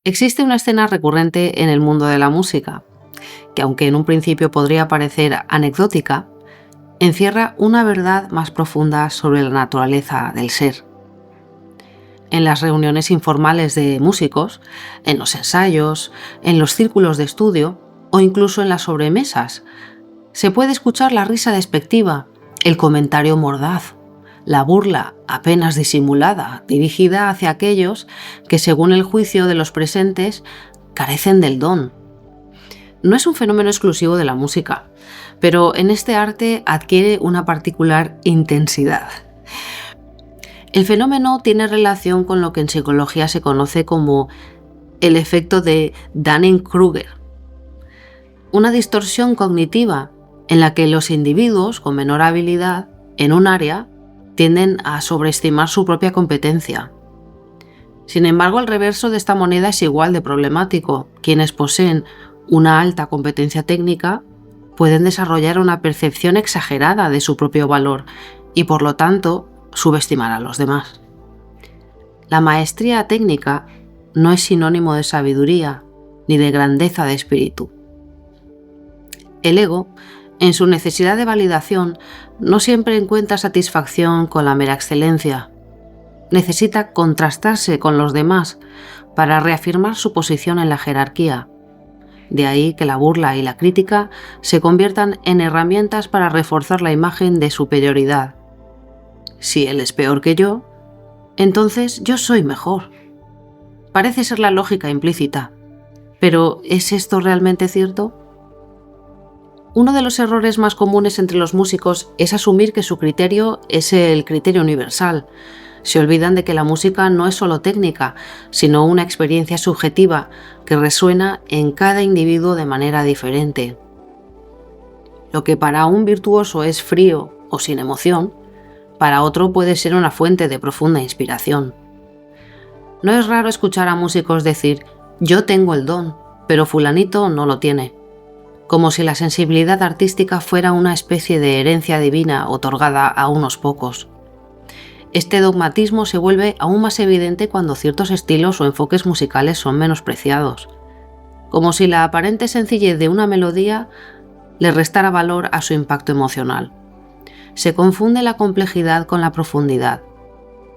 Existe una escena recurrente en el mundo de la música, que aunque en un principio podría parecer anecdótica, encierra una verdad más profunda sobre la naturaleza del ser. En las reuniones informales de músicos, en los ensayos, en los círculos de estudio o incluso en las sobremesas, se puede escuchar la risa despectiva, el comentario mordaz, la burla apenas disimulada dirigida hacia aquellos que, según el juicio de los presentes, carecen del don. No es un fenómeno exclusivo de la música, pero en este arte adquiere una particular intensidad. El fenómeno tiene relación con lo que en psicología se conoce como el efecto de Dunning-Kruger, una distorsión cognitiva en la que los individuos con menor habilidad en un área tienden a sobreestimar su propia competencia. Sin embargo, el reverso de esta moneda es igual de problemático. Quienes poseen una alta competencia técnica pueden desarrollar una percepción exagerada de su propio valor y, por lo tanto, subestimar a los demás. La maestría técnica no es sinónimo de sabiduría ni de grandeza de espíritu. El ego, en su necesidad de validación, no siempre encuentra satisfacción con la mera excelencia. Necesita contrastarse con los demás para reafirmar su posición en la jerarquía. De ahí que la burla y la crítica se conviertan en herramientas para reforzar la imagen de superioridad. Si él es peor que yo, entonces yo soy mejor. Parece ser la lógica implícita, pero ¿es esto realmente cierto? Uno de los errores más comunes entre los músicos es asumir que su criterio es el criterio universal. Se olvidan de que la música no es solo técnica, sino una experiencia subjetiva que resuena en cada individuo de manera diferente. Lo que para un virtuoso es frío o sin emoción, para otro puede ser una fuente de profunda inspiración. No es raro escuchar a músicos decir: yo tengo el don, pero fulanito no lo tiene, como si la sensibilidad artística fuera una especie de herencia divina otorgada a unos pocos. Este dogmatismo se vuelve aún más evidente cuando ciertos estilos o enfoques musicales son menospreciados, como si la aparente sencillez de una melodía le restara valor a su impacto emocional. Se confunde la complejidad con la profundidad,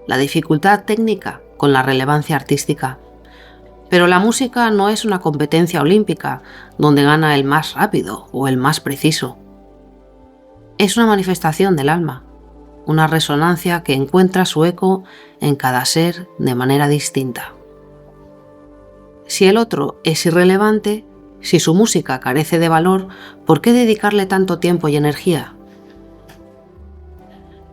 la dificultad técnica con la relevancia artística. Pero la música no es una competencia olímpica donde gana el más rápido o el más preciso. Es una manifestación del alma, una resonancia que encuentra su eco en cada ser de manera distinta. Si el otro es irrelevante, si su música carece de valor, ¿por qué dedicarle tanto tiempo y energía?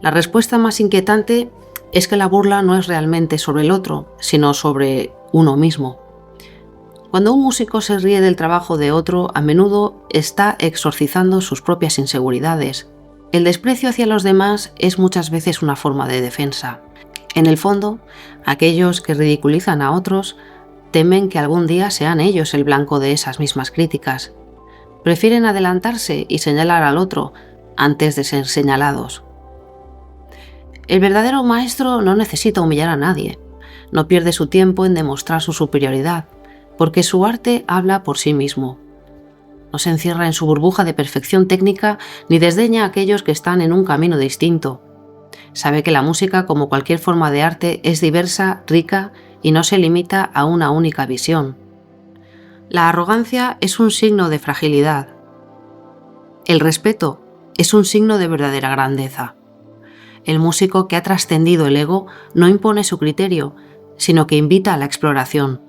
La respuesta más inquietante es que la burla no es realmente sobre el otro, sino sobre uno mismo. Cuando un músico se ríe del trabajo de otro, a menudo está exorcizando sus propias inseguridades. El desprecio hacia los demás es muchas veces una forma de defensa. En el fondo, aquellos que ridiculizan a otros temen que algún día sean ellos el blanco de esas mismas críticas. Prefieren adelantarse y señalar al otro antes de ser señalados. El verdadero maestro no necesita humillar a nadie, no pierde su tiempo en demostrar su superioridad, porque su arte habla por sí mismo. No se encierra en su burbuja de perfección técnica ni desdeña a aquellos que están en un camino distinto. Sabe que la música, como cualquier forma de arte, es diversa, rica y no se limita a una única visión. La arrogancia es un signo de fragilidad. El respeto es un signo de verdadera grandeza. El músico que ha trascendido el ego no impone su criterio, sino que invita a la exploración.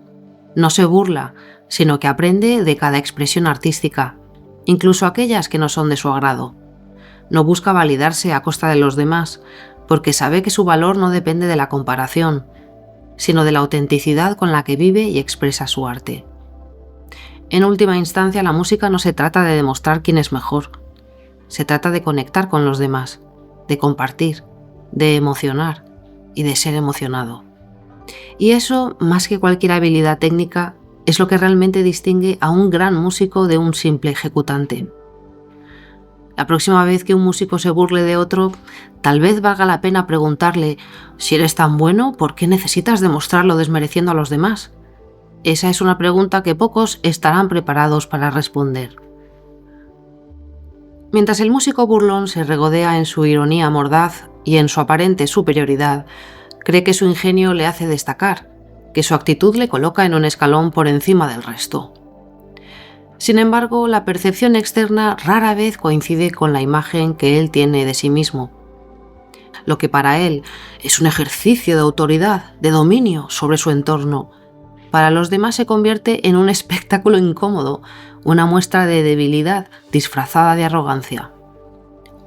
No se burla, sino que aprende de cada expresión artística, incluso aquellas que no son de su agrado. No busca validarse a costa de los demás, porque sabe que su valor no depende de la comparación, sino de la autenticidad con la que vive y expresa su arte. En última instancia, la música no se trata de demostrar quién es mejor, se trata de conectar con los demás, de compartir, de emocionar y de ser emocionado. Y eso, más que cualquier habilidad técnica, es lo que realmente distingue a un gran músico de un simple ejecutante. La próxima vez que un músico se burle de otro, tal vez valga la pena preguntarle: si eres tan bueno, ¿por qué necesitas demostrarlo desmereciendo a los demás? Esa es una pregunta que pocos estarán preparados para responder. Mientras el músico burlón se regodea en su ironía mordaz y en su aparente superioridad, cree que su ingenio le hace destacar, que su actitud le coloca en un escalón por encima del resto. Sin embargo, la percepción externa rara vez coincide con la imagen que él tiene de sí mismo. Lo que para él es un ejercicio de autoridad, de dominio sobre su entorno, para los demás se convierte en un espectáculo incómodo, una muestra de debilidad disfrazada de arrogancia.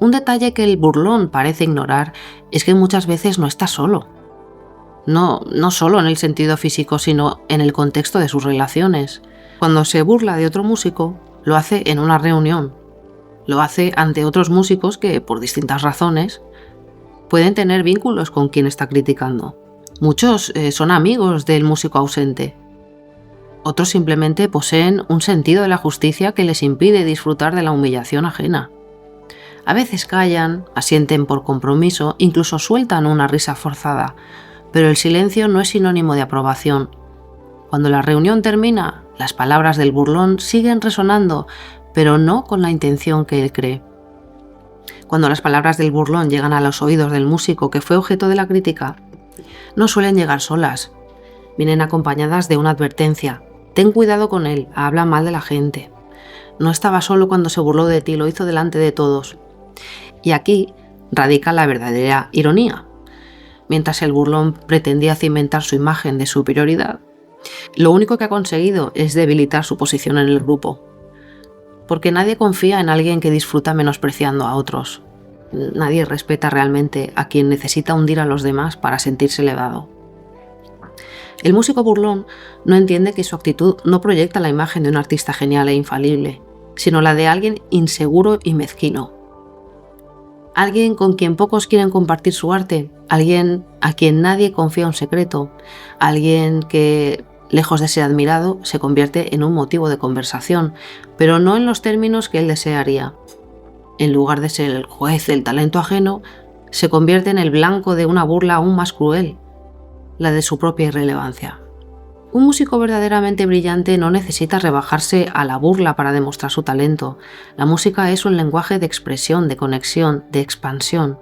Un detalle que el burlón parece ignorar es que muchas veces no está solo. No solo en el sentido físico, sino en el contexto de sus relaciones. Cuando se burla de otro músico, lo hace en una reunión. Lo hace ante otros músicos que, por distintas razones, pueden tener vínculos con quien está criticando. Muchos son amigos del músico ausente. Otros simplemente poseen un sentido de la justicia que les impide disfrutar de la humillación ajena. A veces callan, asienten por compromiso, incluso sueltan una risa forzada, pero el silencio no es sinónimo de aprobación. Cuando la reunión termina, las palabras del burlón siguen resonando, pero no con la intención que él cree. Cuando las palabras del burlón llegan a los oídos del músico que fue objeto de la crítica, no suelen llegar solas. Vienen acompañadas de una advertencia. Ten cuidado con él, habla mal de la gente. No estaba solo cuando se burló de ti, lo hizo delante de todos. Y aquí radica la verdadera ironía. Mientras el burlón pretendía cimentar su imagen de superioridad, lo único que ha conseguido es debilitar su posición en el grupo. Porque nadie confía en alguien que disfruta menospreciando a otros. Nadie respeta realmente a quien necesita hundir a los demás para sentirse elevado. El músico burlón no entiende que su actitud no proyecta la imagen de un artista genial e infalible, sino la de alguien inseguro y mezquino. Alguien con quien pocos quieren compartir su arte, alguien a quien nadie confía un secreto, alguien que, lejos de ser admirado, se convierte en un motivo de conversación, pero no en los términos que él desearía. En lugar de ser el juez del talento ajeno, se convierte en el blanco de una burla aún más cruel, la de su propia irrelevancia. Un músico verdaderamente brillante no necesita rebajarse a la burla para demostrar su talento. La música es un lenguaje de expresión, de conexión, de expansión.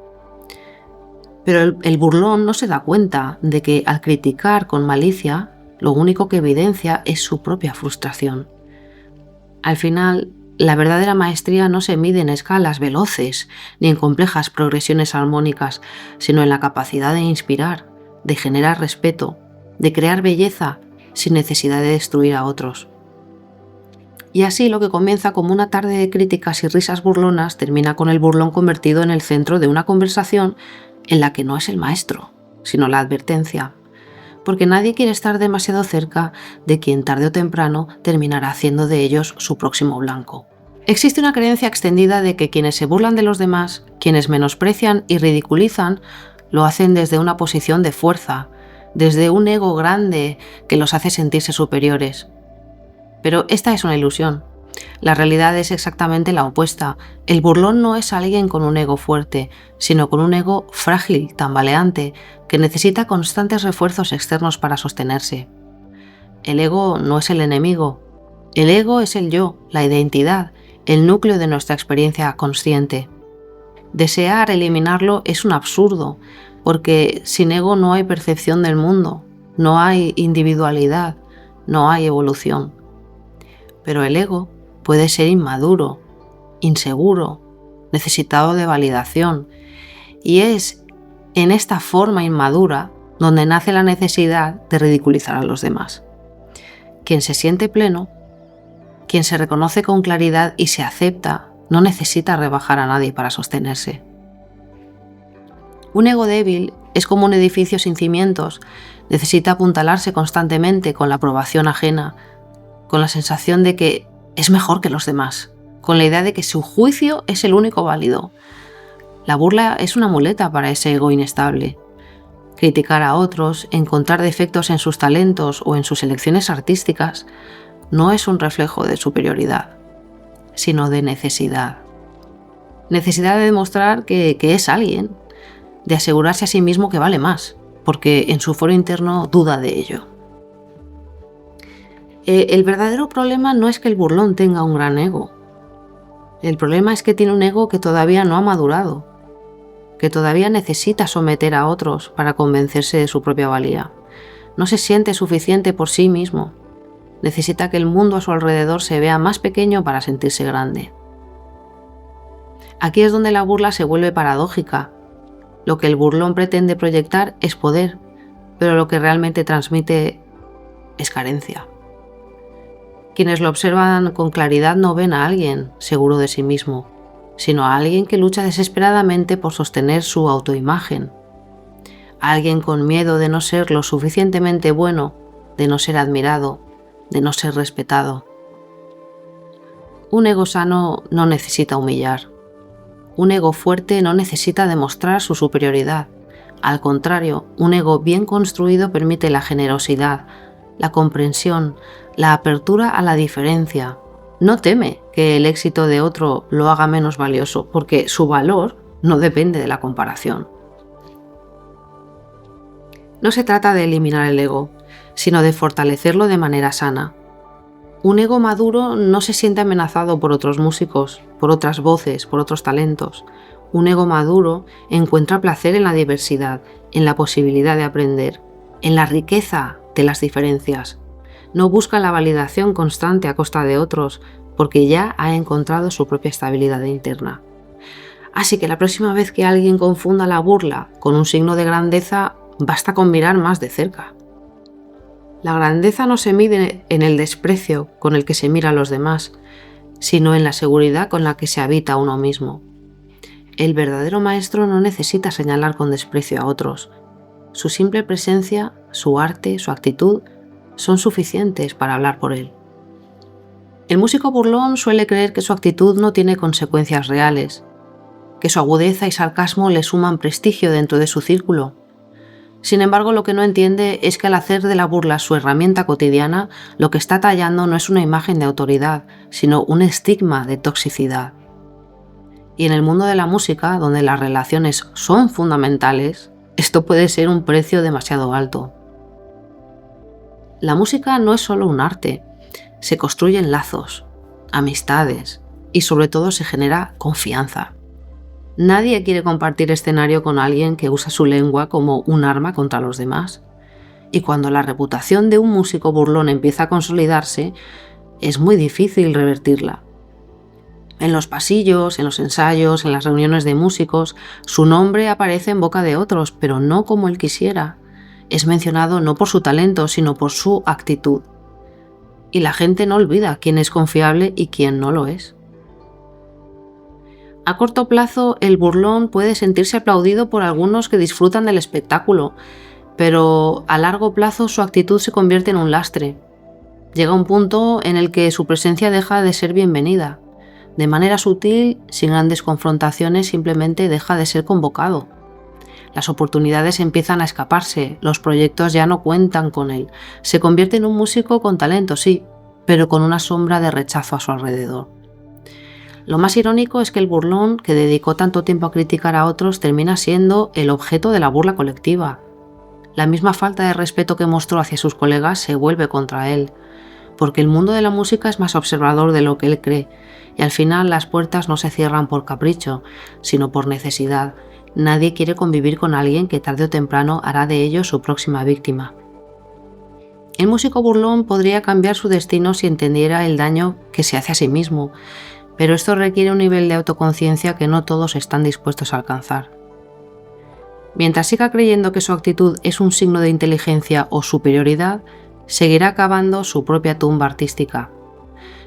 Pero el burlón no se da cuenta de que al criticar con malicia, lo único que evidencia es su propia frustración. Al final, la verdadera maestría no se mide en escalas veloces ni en complejas progresiones armónicas, sino en la capacidad de inspirar, de generar respeto, de crear belleza sin necesidad de destruir a otros. Y así lo que comienza como una tarde de críticas y risas burlonas termina con el burlón convertido en el centro de una conversación en la que no es el maestro, sino la advertencia, porque nadie quiere estar demasiado cerca de quien tarde o temprano terminará haciendo de ellos su próximo blanco. Existe una creencia extendida de que quienes se burlan de los demás, quienes menosprecian y ridiculizan, lo hacen desde una posición de fuerza, desde un ego grande que los hace sentirse superiores. Pero esta es una ilusión. La realidad es exactamente la opuesta. El burlón no es alguien con un ego fuerte, sino con un ego frágil, tambaleante, que necesita constantes refuerzos externos para sostenerse. El ego no es el enemigo. El ego es el yo, la identidad, el núcleo de nuestra experiencia consciente. Desear eliminarlo es un absurdo, porque sin ego no hay percepción del mundo, no hay individualidad, no hay evolución. Pero el ego puede ser inmaduro, inseguro, necesitado de validación, y es en esta forma inmadura donde nace la necesidad de ridiculizar a los demás. Quien se siente pleno, quien se reconoce con claridad y se acepta, no necesita rebajar a nadie para sostenerse. Un ego débil es como un edificio sin cimientos, necesita apuntalarse constantemente con la aprobación ajena, con la sensación de que es mejor que los demás, con la idea de que su juicio es el único válido. La burla es una muleta para ese ego inestable. Criticar a otros, encontrar defectos en sus talentos o en sus elecciones artísticas, no es un reflejo de superioridad, sino de necesidad. Necesidad de demostrar que es alguien, de asegurarse a sí mismo que vale más, porque en su foro interno duda de ello. El verdadero problema no es que el burlón tenga un gran ego. El problema es que tiene un ego que todavía no ha madurado, que todavía necesita someter a otros para convencerse de su propia valía. No se siente suficiente por sí mismo. Necesita que el mundo a su alrededor se vea más pequeño para sentirse grande. Aquí es donde la burla se vuelve paradójica. Lo que el burlón pretende proyectar es poder, pero lo que realmente transmite es carencia. Quienes lo observan con claridad no ven a alguien seguro de sí mismo, sino a alguien que lucha desesperadamente por sostener su autoimagen. A alguien con miedo de no ser lo suficientemente bueno, de no ser admirado, de no ser respetado. Un ego sano no necesita humillar. Un ego fuerte no necesita demostrar su superioridad. Al contrario, un ego bien construido permite la generosidad, la comprensión, la apertura a la diferencia. No teme que el éxito de otro lo haga menos valioso, porque su valor no depende de la comparación. No se trata de eliminar el ego, sino de fortalecerlo de manera sana. Un ego maduro no se siente amenazado por otros músicos, por otras voces, por otros talentos. Un ego maduro encuentra placer en la diversidad, en la posibilidad de aprender, en la riqueza de las diferencias. No busca la validación constante a costa de otros, porque ya ha encontrado su propia estabilidad interna. Así que la próxima vez que alguien confunda la burla con un signo de grandeza, basta con mirar más de cerca. La grandeza no se mide en el desprecio con el que se mira a los demás, sino en la seguridad con la que se habita a uno mismo. El verdadero maestro no necesita señalar con desprecio a otros. Su simple presencia, su arte, su actitud son suficientes para hablar por él. El músico burlón suele creer que su actitud no tiene consecuencias reales, que su agudeza y sarcasmo le suman prestigio dentro de su círculo. Sin embargo, lo que no entiende es que al hacer de la burla su herramienta cotidiana, lo que está tallando no es una imagen de autoridad, sino un estigma de toxicidad. Y en el mundo de la música, donde las relaciones son fundamentales, esto puede ser un precio demasiado alto. La música no es solo un arte, se construyen lazos, amistades y sobre todo se genera confianza. Nadie quiere compartir escenario con alguien que usa su lengua como un arma contra los demás. Y cuando la reputación de un músico burlón empieza a consolidarse, es muy difícil revertirla. En los pasillos, en los ensayos, en las reuniones de músicos, su nombre aparece en boca de otros, pero no como él quisiera. Es mencionado no por su talento, sino por su actitud. Y la gente no olvida quién es confiable y quién no lo es. A corto plazo, el burlón puede sentirse aplaudido por algunos que disfrutan del espectáculo, pero a largo plazo su actitud se convierte en un lastre. Llega un punto en el que su presencia deja de ser bienvenida. De manera sutil, sin grandes confrontaciones, simplemente deja de ser convocado. Las oportunidades empiezan a escaparse, los proyectos ya no cuentan con él. Se convierte en un músico con talento, sí, pero con una sombra de rechazo a su alrededor. Lo más irónico es que el burlón, que dedicó tanto tiempo a criticar a otros, termina siendo el objeto de la burla colectiva. La misma falta de respeto que mostró hacia sus colegas se vuelve contra él, porque el mundo de la música es más observador de lo que él cree, y al final las puertas no se cierran por capricho, sino por necesidad. Nadie quiere convivir con alguien que tarde o temprano hará de ellos su próxima víctima. El músico burlón podría cambiar su destino si entendiera el daño que se hace a sí mismo, pero esto requiere un nivel de autoconciencia que no todos están dispuestos a alcanzar. Mientras siga creyendo que su actitud es un signo de inteligencia o superioridad, seguirá cavando su propia tumba artística.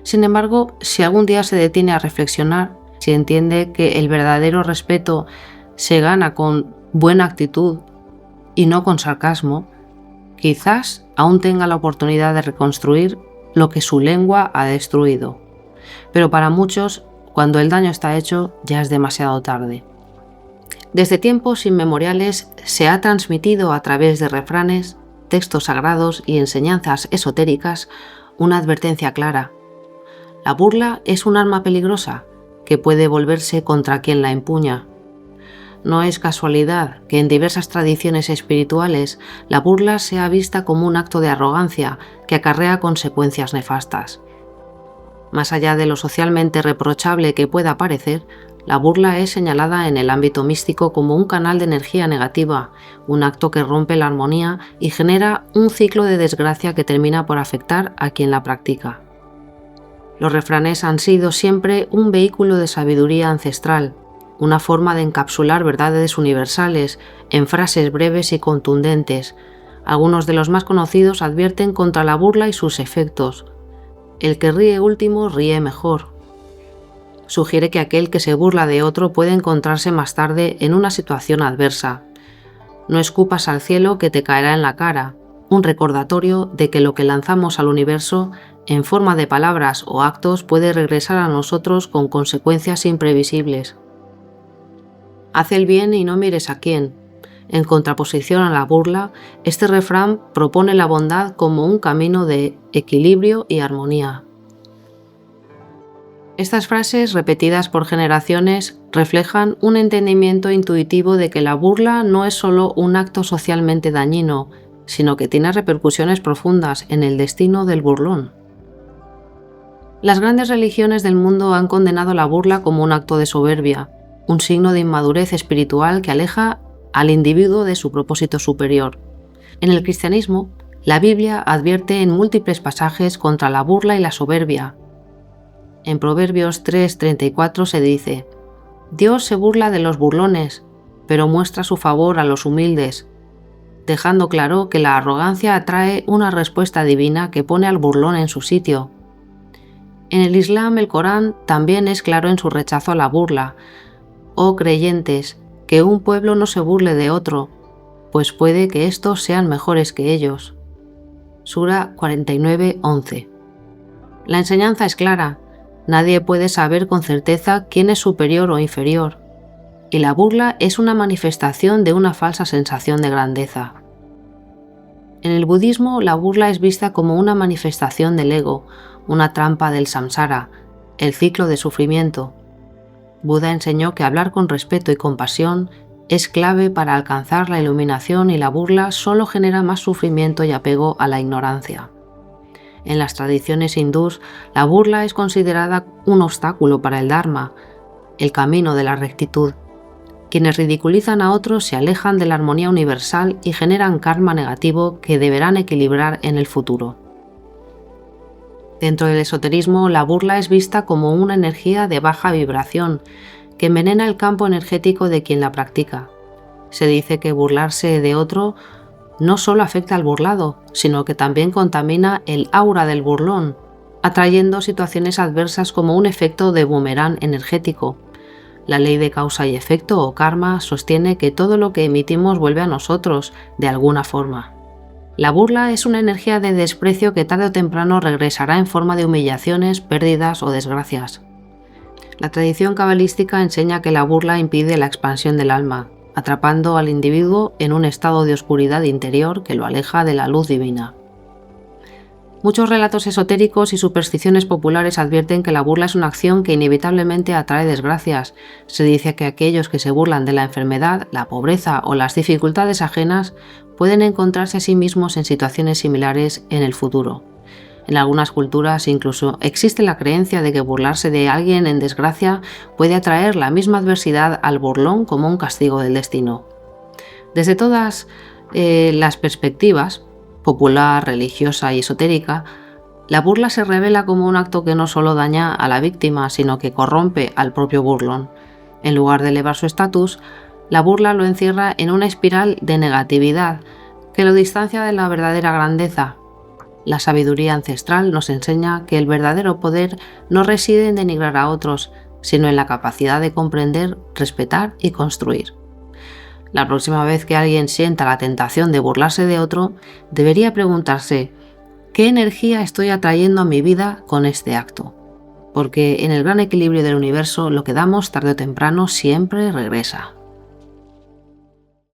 Sin embargo, si algún día se detiene a reflexionar, si entiende que el verdadero respeto se gana con buena actitud y no con sarcasmo, quizás aún tenga la oportunidad de reconstruir lo que su lengua ha destruido. Pero para muchos, cuando el daño está hecho, ya es demasiado tarde. Desde tiempos inmemoriales se ha transmitido a través de refranes, textos sagrados y enseñanzas esotéricas una advertencia clara. La burla es un arma peligrosa que puede volverse contra quien la empuña. No es casualidad que en diversas tradiciones espirituales la burla sea vista como un acto de arrogancia que acarrea consecuencias nefastas. Más allá de lo socialmente reprochable que pueda parecer, la burla es señalada en el ámbito místico como un canal de energía negativa, un acto que rompe la armonía y genera un ciclo de desgracia que termina por afectar a quien la practica. Los refranes han sido siempre un vehículo de sabiduría ancestral, una forma de encapsular verdades universales en frases breves y contundentes. Algunos de los más conocidos advierten contra la burla y sus efectos. El que ríe último ríe mejor. Sugiere que aquel que se burla de otro puede encontrarse más tarde en una situación adversa. No escupas al cielo que te caerá en la cara, un recordatorio de que lo que lanzamos al universo en forma de palabras o actos puede regresar a nosotros con consecuencias imprevisibles. Haz el bien y no mires a quién. En contraposición a la burla, este refrán propone la bondad como un camino de equilibrio y armonía. Estas frases, repetidas por generaciones, reflejan un entendimiento intuitivo de que la burla no es solo un acto socialmente dañino, sino que tiene repercusiones profundas en el destino del burlón. Las grandes religiones del mundo han condenado la burla como un acto de soberbia, un signo de inmadurez espiritual que aleja al individuo de su propósito superior. En el cristianismo, la Biblia advierte en múltiples pasajes contra la burla y la soberbia. En Proverbios 3:34 se dice: Dios se burla de los burlones, pero muestra su favor a los humildes, dejando claro que la arrogancia atrae una respuesta divina que pone al burlón en su sitio. En el Islam, el Corán también es claro en su rechazo a la burla. Oh creyentes, que un pueblo no se burle de otro, pues puede que estos sean mejores que ellos. Sura 49:11. La enseñanza es clara. Nadie puede saber con certeza quién es superior o inferior, y la burla es una manifestación de una falsa sensación de grandeza. En el budismo, la burla es vista como una manifestación del ego, una trampa del samsara, el ciclo de sufrimiento. Buda enseñó que hablar con respeto y compasión es clave para alcanzar la iluminación y la burla solo genera más sufrimiento y apego a la ignorancia. En las tradiciones hindús, la burla es considerada un obstáculo para el Dharma, el camino de la rectitud. Quienes ridiculizan a otros se alejan de la armonía universal y generan karma negativo que deberán equilibrar en el futuro. Dentro del esoterismo, la burla es vista como una energía de baja vibración que envenena el campo energético de quien la practica. Se dice que burlarse de otro no solo afecta al burlado, sino que también contamina el aura del burlón, atrayendo situaciones adversas como un efecto de boomerang energético. La ley de causa y efecto o karma sostiene que todo lo que emitimos vuelve a nosotros de alguna forma. La burla es una energía de desprecio que tarde o temprano regresará en forma de humillaciones, pérdidas o desgracias. La tradición cabalística enseña que la burla impide la expansión del alma, atrapando al individuo en un estado de oscuridad interior que lo aleja de la luz divina. Muchos relatos esotéricos y supersticiones populares advierten que la burla es una acción que inevitablemente atrae desgracias. Se dice que aquellos que se burlan de la enfermedad, la pobreza o las dificultades ajenas pueden encontrarse a sí mismos en situaciones similares en el futuro. En algunas culturas incluso existe la creencia de que burlarse de alguien en desgracia puede atraer la misma adversidad al burlón como un castigo del destino. Desde todas las perspectivas, popular, religiosa y esotérica, la burla se revela como un acto que no solo daña a la víctima, sino que corrompe al propio burlón. En lugar de elevar su estatus, la burla lo encierra en una espiral de negatividad que lo distancia de la verdadera grandeza. La sabiduría ancestral nos enseña que el verdadero poder no reside en denigrar a otros, sino en la capacidad de comprender, respetar y construir. La próxima vez que alguien sienta la tentación de burlarse de otro, debería preguntarse: ¿qué energía estoy atrayendo a mi vida con este acto? Porque en el gran equilibrio del universo lo que damos tarde o temprano siempre regresa.